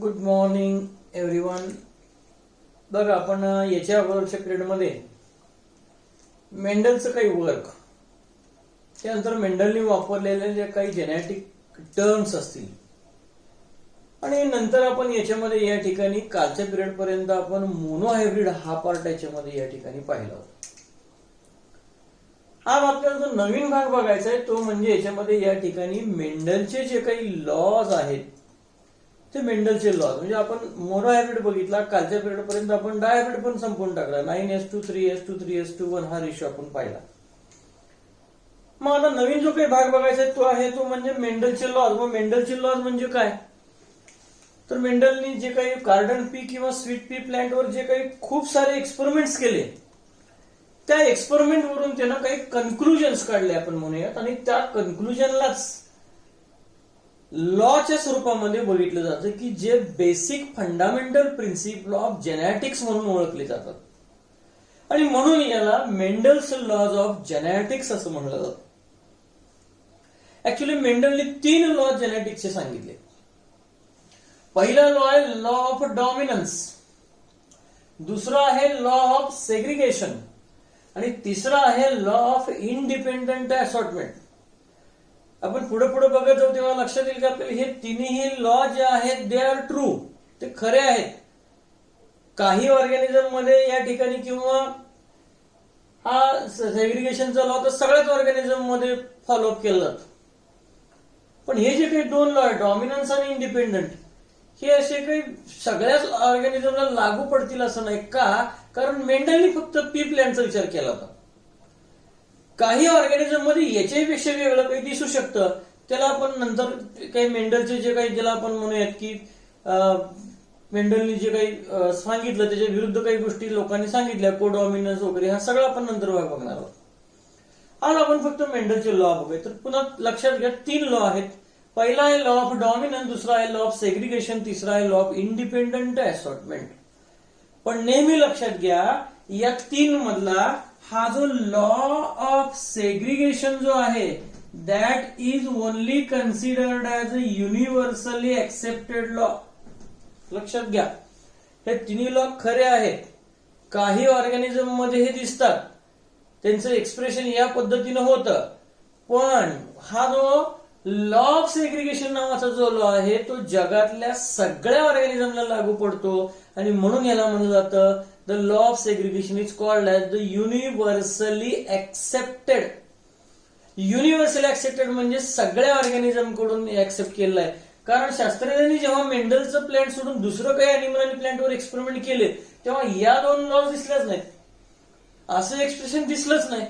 Good morning everyone. बघा, आपण याच्या अगोदरच्या पिरियडमध्ये मेंडलचं काही वर्क, त्यानंतर मेंडलनी वापरलेले जे काही जेनेटिक टर्म्स असतील, आणि नंतर आपण याच्यामध्ये या ठिकाणी कालच्या पिरियड पर्यंत आपण मोनोहायब्रिड हा पार्ट याच्यामध्ये या ठिकाणी पाहिला होता. आज आपल्याला जो नवीन भाग बघायचा आहे तो म्हणजे याच्यामध्ये या ठिकाणी मेंडलचे जे काही लॉज आहेत ते मेंडलचे लॉज. म्हणजे आपण मोनोहायब्रिड बघितला, कालच्या पिरियड पर्यंत आपण डायहायब्रिड पण संपवून टाकला. 9:3, 3:2, 3:1 हा रेशो आपण पाहिला. मग आता नवीन जो काही भाग बघायचा आहे तो आहे तो म्हणजे मेंडलचे लॉज. मग मेंडलचे लॉज म्हणजे काय, तर मेंडलनी जे काही कार्डन पी किंवा स्वीट पी प्लांटवर जे काही खूप सारे एक्सपेरिमेंट्स केले, त्या एक्सपेरिमेंट वरून त्यानं काही कन्क्लुजन्स काढले आपण म्हणूयात, आणि त्या कन्क्लुजनलाच लॉच्या स्वरूपामध्ये बघितलं जातं की जे basic fundamental principle of genetics म्हणून ओळखले जातात, आणि म्हणून याला मेंडल्स लॉज ऑफ जेनेटिक्स असं म्हणलं जातं. ऍक्च्युली मेंडलने 3 लॉ जेनेटिक्सचे सांगितले. पहिला लॉ आहे लॉ ऑफ डॉमिनन्स, दुसरा आहे लॉ ऑफ सेग्रिगेशन, आणि तिसरा आहे लॉ ऑफ इंडिपेंडंट असॉर्टमेंट. आपण पुढे पुढे बघत जाऊ तेव्हा लक्षात येईल की आपल्याला हे तिन्ही लॉ जे आहेत दे आर ट्रू, ते खरे आहेत. काही ऑर्गॅनिझम मध्ये या ठिकाणी किंवा हा सेग्रिगेशनचा लॉ तर सगळ्याच ऑर्गॅनिझम मध्ये फॉलोअप केला जातो. पण हे जे काही 2 लॉ आहे डॉमिनन्स आणि इंडिपेंडंट, हे असे काही सगळ्याच ऑर्गॅनिझमला लागू पडतील असं नाही. का, कारण मेंडलनी फक्त पी प्लांटचा विचार केला होता. काही ऑर्गॅनिझम मध्ये याच्याही पेक्षा वेगळं काही दिसू शकतं, त्याला आपण नंतर काही मेंडलचे जे काही, ज्याला आपण म्हणूयात की मेंडलनी जे काही सांगितलं त्याच्या विरुद्ध काही गोष्टी लोकांनी सांगितल्या, कोडॉमिनन्स वगैरे, हा सगळं आपण नंतर बघणार आहोत. आज आपण फक्त मेंडलचे लॉ बघूया. तर पुन्हा लक्षात घ्या 3 लॉ आहेत. पहिला आहे लॉ ऑफ डॉमिनन्स, दुसरा आहे लॉ ऑफ सेग्रिगेशन, तिसरा आहे लॉ ऑफ इंडिपेंडंट असॉर्टमेंट. पण नेहमी लक्षात घ्या या 3 मधला हा जो लॉ ऑफ सेग्रिगेशन जो आहे that is only considered as a universally accepted law. लक्षात घ्या हे 3 लॉ खरे आहेत. काही ऑर्गॅनिझम मध्ये हे दिसतात, त्यांचं एक्सप्रेशन या पद्धतीनं होतं, पण हा जो लॉ ऑफ सेग्रिगेशन नावाचा जो लॉ आहे तो जगातल्या सगळ्या ऑर्गॅनिझमला लागू पडतो, आणि म्हणून याला म्हणलं जातं the law of segregation is called as the universally accepted. Universally accepted म्हणजे सगळ्या ऑर्गॅनिझम कडून ऍक्सेप्ट केलेलं आहे. कारण शास्त्रज्ञांनी जेव्हा मेंडलचं प्लांट सोडून दुसरं काही अॅनिमल आणि प्लांटवर एक्सपेरिमेंट केले तेव्हा या 2 लॉज दिसल्याच नाहीत, असं एक्सप्रेशन दिसलंच नाही,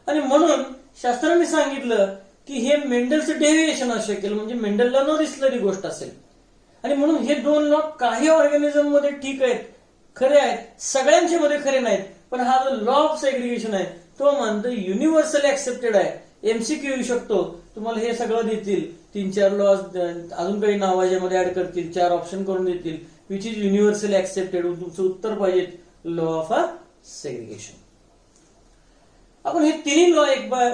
आणि म्हणून शास्त्रांनी सांगितलं की हे मेंडलचं डेव्हिएशन असू शकेल, म्हणजे मेंडलला न दिसणारी गोष्ट असेल. आणि म्हणून हे 2 लॉ काही ऑर्गॅनिझम मध्ये ठीक आहेत, खरे आहेत, सगळ्यांच्या मध्ये खरे नाहीत. पण हा जो लॉ ऑफ सेग्रिगेशन आहे तो म्हणतो युनिव्हर्सली ऍक्सेप्टेड आहे. एमसीक्यू येऊ शकतो, तुम्हाला हे सगळं देतील, 3-4 लॉज अजून काही नाव याच्यामध्ये ऍड करतील, 4 ऑप्शन करून देतील, विच इज युनिव्हर्सली ऍक्सेप्टेड. तुमचं उत्तर पाहिजे लॉ ऑफ सेग्रिगेशन. आपण हे 3 लॉ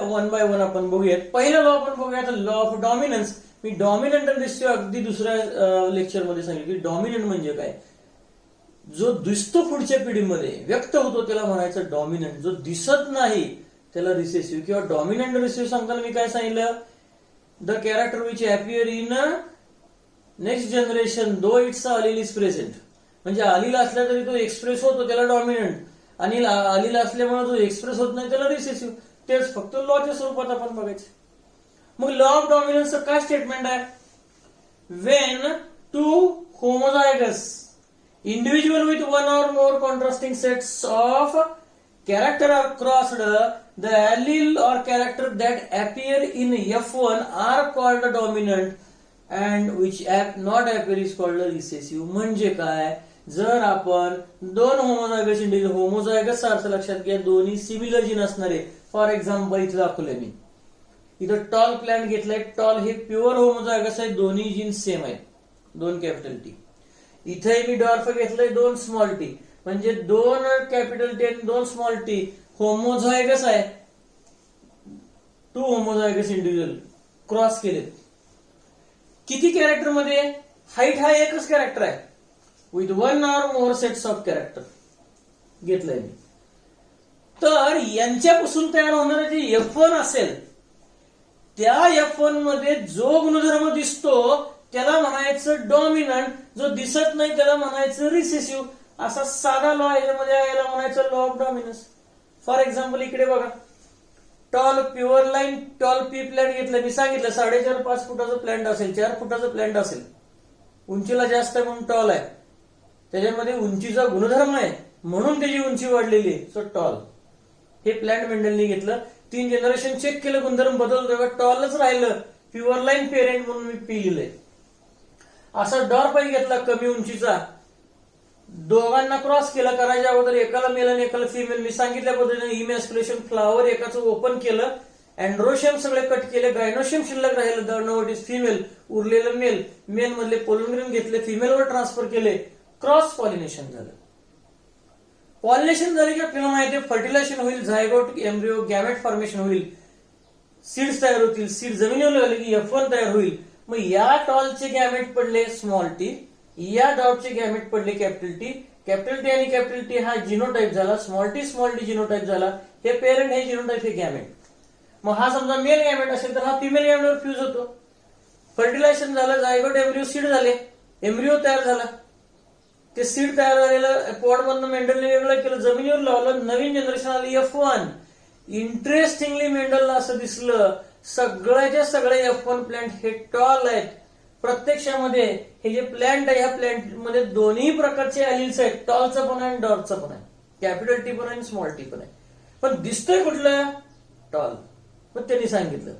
वन बाय वन आपण बघूयात. पहिला लॉ आपण बघूयात law of dominance. Me dominant आणि रेशिओ अगदी दुसऱ्या लेक्चरमध्ये सांगितलं की डॉमिनंट म्हणजे काय, जो दिसतो पुढच्या पिढीमध्ये व्यक्त होतो त्याला म्हणायचं डॉमिनंट, जो दिसत नाही त्याला रिसेसिव्ह. किंवा डॉमिनंट रिसेसिव्ह सांगताना मी काय सांगितलं, the character which appear in next generation though its allele is present. म्हणजे अलील असला तरी तो एक्सप्रेस होतो त्याला डॉमिनंट, आणि अलील असल्यामुळे जो एक्सप्रेस होत नाही त्याला रिसेसिव्ह. तेच फक्त लॉच्या स्वरूपात आपण बघायचं. मग लॉ ऑफ डॉमिनन्सचं काय स्टेटमेंट आहे, Wien 2 homozygous individual with 1 or more contrasting sets of character are crossed, the allele or character that appear in F1 are called dominant and which not appear is called recessive. म्हणजे काय, जर आपण 2 homozygous individual, homozygous अर्थ लक्षात घ्या दोन्ही similar gene असणारे. For example इथे दाखवलंय मी, इथं टॉल प्लांट घेतलाय, टॉल हे प्युअर होमोझायगस आहे, दोन्ही जीन सेम आहेत, 2 कॅपिटल टी. इथे मी डॉर्फ घेतलंय 2 स्मॉल टी, म्हणजे 2 कॅपिटल टी आणि 2 स्मॉल टी होमोझायगस आहे. 2 होमोझायगस इंडिव्हिज्युअल क्रॉस केले. किती कॅरेक्टर मध्ये, हाईट हा एकच कॅरेक्टर आहे, with one or more sets of character घेतलंय मी. तर यांच्यापासून तयार होणारे जे F1 असेल त्या F1 मध्ये जो गुणधर्म दिसतो त्याला म्हणायचं डॉमिनंट, जो दिसत नाही त्याला म्हणायचं रिसेसिव्ह. असा साधा लॉ याच्यामध्ये याला म्हणायचं law of dominance. For example इकडे बघा, tall pure line tall pea plant घेतलं. मी सांगितलं 4.5-5 फुटाचं प्लॅन्ट असेल, 4 फुटाचं प्लॅन्ट असेल, उंचीला जास्त आहे म्हणून टॉल आहे, त्याच्यामध्ये उंचीचा गुणधर्म आहे म्हणून त्याची उंची वाढलेली आहे, सो टॉल. हे प्लॅन्ट मेंडलने घेतलं. 3 जनरेशन चेक केलं, गुणधर्म बदलतो तेव्हा टॉलच राहिलं, प्युअर लाईन पेरेंट म्हणून मी पी लिहिलंय. असा डॉर्फाई घेतला कमी उंचीचा, दोघांना क्रॉस केला. करायच्या अगोदर एकाला मेल आणि एकाला फिमेल. मी सांगितल्या पद्धतीने इमॅस्क्युलेशन फ्लावर एकाचं ओपन केलं, अँड्रोशियम सगळे कट केले, गायनोशियम शिल्लक राहिलं, द नोट इज फिमेल, उरलेलं मेल. मेल मधले पोलनग्रीन घेतले, फिमेलवर ट्रान्सफर केले, क्रॉस पॉलिनेशन झालं. पॉलिनेशन झाले की आपल्याला माहिती आहे फर्टिलायझेशन होईल, झायगोट एम्ब्रिओ गॅमेट फॉर्मेशन होईल, सीड्स तयार होतील. सीड जमिनीवर आले की F1 तयार होईल. मग या टॉलचे गॅमेट पडले स्मॉल टी, या डॉटचे गॅमेट पडले कॅपिटल टी. कॅपिटल टी आणि कॅपिटल टी हा जिनोटाइप झाला, स्मॉल टी जिनोटाइप झाला. हे पेरेंट, हे जिनोटाइप, हे गॅमेट. मग हा समजा मेल गॅमेट असेल तर हा फिमेल गॅमेटवर फ्यूज होतो. फर्टिलायझेशन झालं, झायगोट एम्ब्रिओ सीड झाले, एम्ब्रिओ तयार झाला. ते सीड तयार झालेलं पॉडमधनं मेंडलने वेगळं केलं, जमिनीवर लावलं, नवीन जनरेशन आली F1. इंटरेस्टिंगली मेंडलला असं दिसलं सगळ्याच्या सगळे F1 प्लॅन्ट हे टॉल आहेत. प्रत्यक्षामध्ये हे जे प्लॅन्ट आहे, ह्या प्लॅन्ट मध्ये दोन्ही प्रकारचे ॲलिल्स आहेत, टॉलचं पण आहे आणि डॉटचं पण आहे, कॅपिटल टी पण आहे आणि स्मॉल टी पण आहे. पण दिसतोय कुठलं? टॉल. मग त्यांनी सांगितलं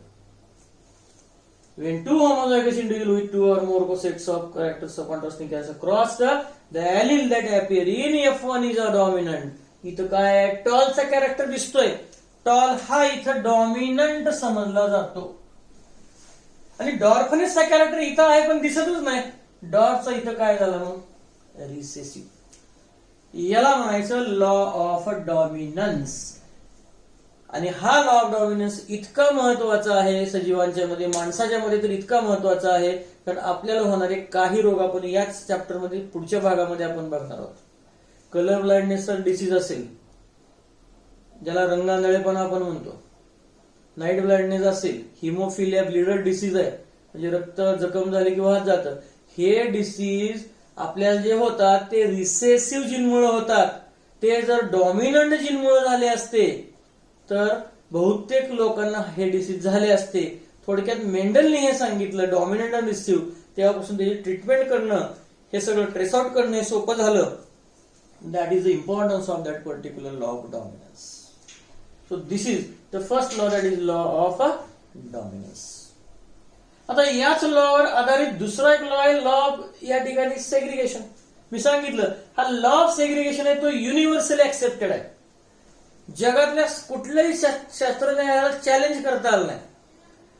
when two homozygous individuals with 2 or more sets of characters of contrasting characters cross the allele that appear in F1 is a dominant. इथं काय टॉलचा कॅरेक्टर दिसतोय, टॉल हा इथं डॉमिनंट समजला जातो. आणि डॉर्फनेसचा कॅरेक्टर इथं आहे पण दिसतच नाही, डॉटचा इथं काय झालं मग रिसेसिव्ह. याला म्हणायचं लॉ ऑफ डॉमिनन्स. आणि हा लॉ ऑफ डॉमिनन्स इतका महत्वाचा आहे सजीवांच्या मध्ये, माणसाच्या मध्ये तर इतका महत्वाचा आहे कारण आपल्याला होणारे काही रोग आपण याच चॅप्टर मध्ये पुढच्या भागामध्ये आपण बघणार आहोत. कलर ब्लाइंडनेस डिसीज असेल, ज्याला रंगांधळेपणा आपण म्हणतो, नाईट ब्लाइंडनेस असेल, हिमोफिलिया ब्लिडर डिसीज आहे, म्हणजे रक्त जखम झाले की वाहत जातं. हे डिसीज आपल्याला जे होतात ते रिसेसिव्ह जीनमुळे होतात. ते जर डॉमिनंट जीनमुळे झाले असते तर बहुतेक लोकांना हे डिसीज झाले असते. थोडक्यात मेंडलने हे सांगितलं डॉमिनंट आणि रिसेसिव्ह, तेव्हापासून त्याची ट्रीटमेंट करणं, हे सगळं ट्रेस आउट करणं सोपं झालं. That is the importance of that particular law of dominance. So this is the first law, that is law of dominance. आता याच लॉवर आधारित दुसरा एक लॉ आहे, लॉ ऑफ या ठिकाणी सेग्रिगेशन. मी सांगितलं हा लॉ ऑफ सेग्रिगेशन आहे तो युनिव्हर्सली ऍक्सेप्टेड आहे. जगातल्या कुठल्याही शास्त्रज्ञाला चॅलेंज करता आलं नाही.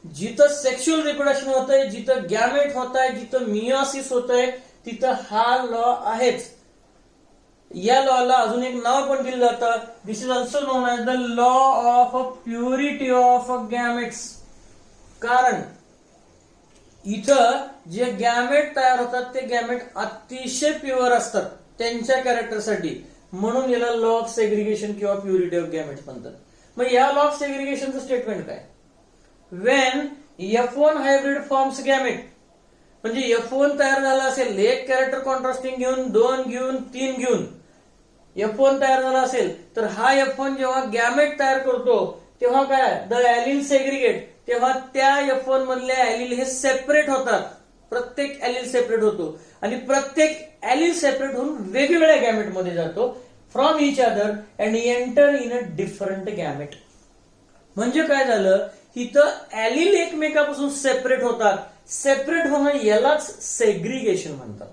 जिथं सेक्शुअल रिप्रोडक्शन होत आहे, जिथं गॅमेट होत आहे, जिथं मियोसिस होत आहे, तिथं हा लॉ आहेच. या लॉला अजून एक नाव पण दिलं जातं, this is also known as the law of purity of gametes. कारण इथं जे गॅमेट तयार होतात ते गॅमेट अतिशय प्युअर असतात त्यांच्या कॅरेक्टरसाठी, म्हणून याला लॉ ऑफ सेग्रिगेशन किंवा प्युरिटी ऑफ गॅमेट्स म्हणतात. मग या लॉ ऑफ सेग्रिगेशनचं स्टेटमेंट काय? Wien F1 hybrid forms gamete, म्हणजे F1 तयार झाला असेल, एक कॅरेक्टर कॉन्ट्रास्टिंग घेऊन, 2 घेऊन, 3 घेऊन F1 तयार झाला असेल, तर हा F1 जेव्हा गॅमेट तयार करतो तेव्हा काय द ॲलिल सेग्रिगेट, तेव्हा त्या F1 मधल्या ॲलिल हे सेपरेट होतात. प्रत्येक ॲलिल सेपरेट होतो आणि प्रत्येक ॲलिल सेपरेट होऊन वेगवेगळ्या गॅमेट मध्ये जातो from each other and enter in a different gamete. म्हणजे काय झालं, इथं ॲलिल एकमेकापासून सेपरेट होतात. सेपरेट होणं यालाच सेग्रिगेशन म्हणतात.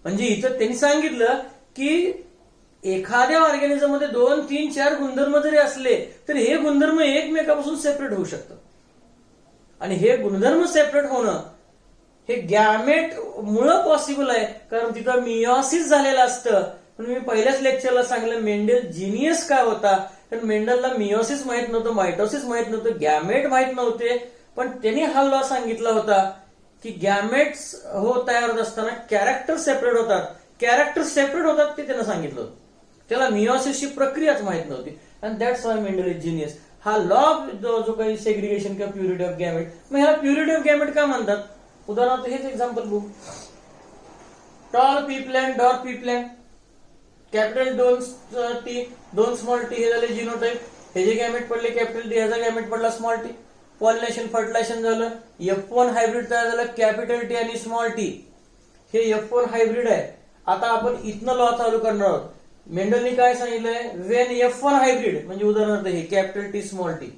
म्हणजे इथं त्यांनी सांगितलं की एखाद्या ऑर्गॅनिझम मध्ये 2, 3, 4 गुणधर्म जरी असले तर हे गुणधर्म एकमेकापासून सेपरेट होऊ शकतात. आणि हे गुणधर्म सेपरेट होणं हे गॅमेट मुळे पॉसिबल आहे, कारण तिथं मियोसिस झालेलं असतं. पण मी पहिल्याच लेक्चरला सांगितलं मेंडेल जिनियस का होता, कारण मेंडलला मियोसिस माहित नव्हतं, मायटोसिस माहित नव्हतं, गॅमेट माहित नव्हते. पण त्यांनी हा लॉ सांगितला होता की गॅमेट्स तयार होत असताना कॅरेक्टर सेपरेट होतात. कॅरेक्टर सेपरेट होतात ते त्यानं सांगितलं होतं. त्याला मियोसिसची प्रक्रियाच माहित नव्हती. And that's why Mendel is genius. हा लॉ जो काही सेग्रिगेशन किंवा प्युरिटी ऑफ गॅमेट, मग ह्याला प्युरिटी ऑफ गॅमेट का म्हणतात? उदाहरणार्थ हेच एक्झाम्पल बघू. Tall pea plant, dwarf pea plant, capital दोन स्मॉल टी, हे झाले जिनोटाइप. हे जे गॅमेट पडले कॅपिटल टी, ह्याचा गॅमेट पडला स्मॉल टी. पॉलिनेशन फर्टिलायझेशन झालं, F1 हायब्रिड तयार झालं, कॅपिटल टी आणि स्मॉल टी. हे F1 हायब्रिड आहे. आता आपण इथनं लॉ चालू करणार आहोत. मेंडलनी काय सांगितलंय? वेन F1 हायब्रिड, म्हणजे उदाहरणार्थ हे capital T small T,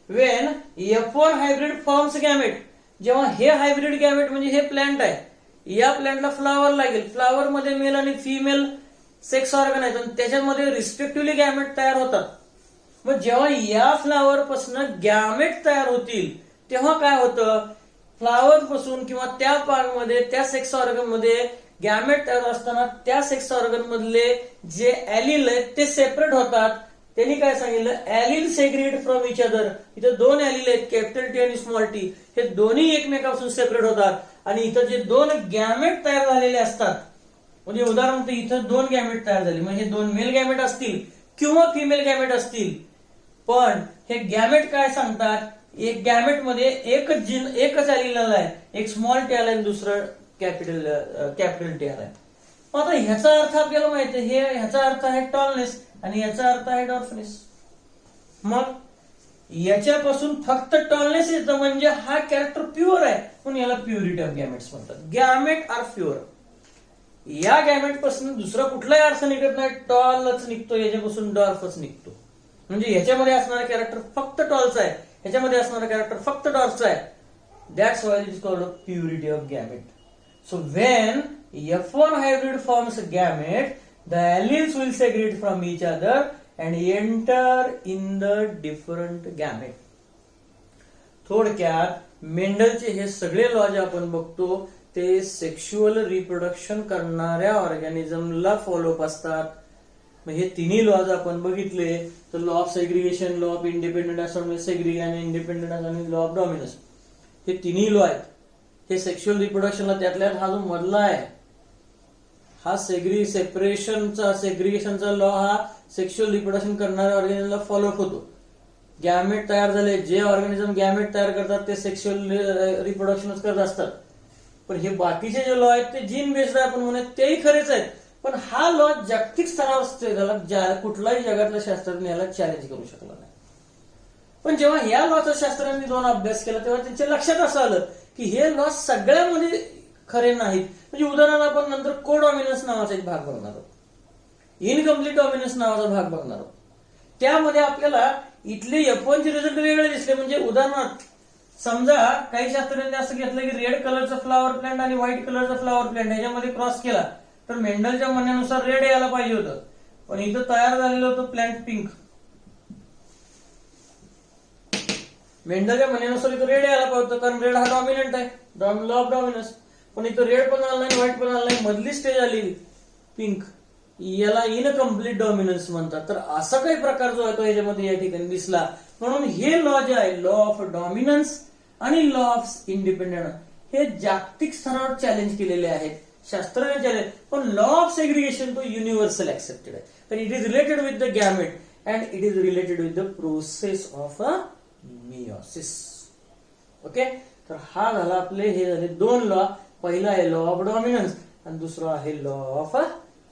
Wien F1 hybrid forms gamete, जेव्हा हे हायब्रिड गॅमेट म्हणजे हे प्लांट आहे, या प्लांटला फ्लावर लागेल, फ्लावर मध्ये मेल आणि फिमेल सेक्स ऑर्गन आहेत आणि त्याच्यामध्ये रिस्पेक्टिव्हली गॅमेट तयार होतात. मग जेव्हा या फ्लावर पासून गॅमेट तयार होतील तेव्हा काय होतं? फ्लावर पासून किंवा त्या पार्टमध्ये त्या सेक्स ऑर्गन मध्ये गॅमेट तयार असताना त्या सेक्स ऑर्गन मधले जे ऍलिल आहेत ते सेपरेट होतात. त्यांनी काय सांगितलं? ऍलिल सेग्रिगेट फ्रॉम इच अदर. इथे दोन ऍलिल आहेत, कॅपिटल टी आणि स्मॉल टी, हे दोन्ही एकमेकापासून सेपरेट होतात. आणि इथं जे दोन गॅमेट तयार झालेले असतात, म्हणजे उदाहरणार्थ इथं दोन गॅमेट तयार झाले, म्हणजे हे दोन मेल गॅमेट असतील किंवा फिमेल गॅमेट असतील, पण हे गॅमेट काय सांगतात? एक गॅमेट मध्ये एकच ऍलिल आलाय, एक स्मॉल टी आलाय आणि दुसरं कॅपिटल टी आलाय. आता ह्याचा अर्थ आपल्याला माहिती आहे, ह्याचा अर्थ आहे टॉलनेस आणि याचा अर्थ आहे डॉर्फनेस. मग याच्यापासून फक्त टॉलनेस येतं म्हणजे हा कॅरेक्टर प्युअर आहे, म्हणून याला प्युरिटी ऑफ गॅमेट्स म्हणतात. Gamete are pure. या गॅमेट पासून दुसरा कुठलाही अर्थ निघत नाही, टॉलच निघतो, याच्यापासून डॉर्फच निघतो. म्हणजे ह्याच्यामध्ये असणारा कॅरेक्टर फक्त टॉलचा आहे, ह्याच्यामध्ये असणारा कॅरेक्टर फक्त डॉर्फचा आहे. That's why it is called purity of gamete. So when F1 hybrid forms a gamete, the alleles will segregate from each other and enter in the different gamete. थोडक्यात मेंडलचे हे सगळे लॉ जे आपण बघतो ते सेक्शुअल रिप्रोडक्शन करणाऱ्या ऑर्गॅनिझमला follow up असतात. मग हे तिन्ही लॉज आपण बघितले तर law of segregation, law of independence segregation आणि इंडिपेंडन्स आणि लॉ ऑफ डॉमिनन्स, हे तिन्ही लॉ आहेत. हे सेक्शुअल रिप्रोडक्शनला त्यातल्या हा जो मधला आहे हा सेग्रिगेशनचा लॉ हा सेक्शुअल रिप्रोडक्शन करणाऱ्या ऑर्गॅनिझमला फॉलोअप होतो. गॅमेट तयार झाले, जे ऑर्गॅनिझम गॅमेट तयार करतात ते सेक्शुअल रिप्रोडक्शनच करत असतात. पण हे बाकीचे जे लॉ आहेत ते जीन बेस्ड आहे आपण म्हणून तेही खरेच आहेत. पण हा लॉ जागतिक स्तरावर असतो, त्याला कुठलाही जगातल्या शास्त्रज्ञ याला चॅलेंज करू शकला नाही. पण जेव्हा या लॉचा शास्त्रज्ञांनी दोन अभ्यास केला तेव्हा त्यांच्या लक्षात असं आलं की हे लॉ सगळ्यामध्ये खरे नाहीत. म्हणजे उदाहरणार्थ आपण नंतर कोडॉमिनन्स नावाचा एक भाग बघणार आहोत, इनकम्प्लीट डॉमिनन्स नावाचा भाग बघणार आहोत. त्यामध्ये आपल्याला इथले F1 चे रिझल्ट वेगळे दिसले. म्हणजे उदाहरणार्थ समजा काही शास्त्रज्ञांनी असं घेतलं की रेड कलरचा फ्लावर प्लांट आणि व्हाईट कलरचा फ्लावर प्लांट ह्याच्यामध्ये क्रॉस केला तर मेंडलच्या म्हणण्यानुसार रेड यायला पाहिजे होतं, पण इथं तयार झालेलं होतं प्लांट पिंक. मेंडलच्या म्हणण्यानुसार इथं रेड यायला पाहिजे होतं कारण रेड हा डॉमिनंट आहे, लॉ ऑफ डॉमिनन्स. पण इथं रेड पण आला नाही, व्हाईट पण आला नाही, मधली स्टेज आली पिंक, याला इनकम्प्लीट डॉमिनन्स म्हणतात. तर असा काही प्रकार जो आहे तो याच्यामध्ये या ठिकाणी दिसला. म्हणून हे लॉ जे आहे, लॉ ऑफ डॉमिनन्स आणि लॉ ऑफ इंडिपेंडन्स, हे जागतिक स्तरावर चॅलेंज केलेले आहेत, शास्त्रज्ञ चॅलेंज. पण लॉ ऑफ सेग्रिगेशन तो युनिव्हर्सल ऍक्सेप्टेड आहे कारण it is related with the gamete and it is related with the process of a meiosis. Okay, तर हा झाला आपले हे झाले दोन लॉ. पहिला आहे लॉ ऑफ डॉमिनन्स आणि दुसरा आहे law of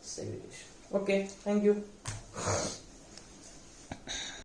segregation. Okay, thank you.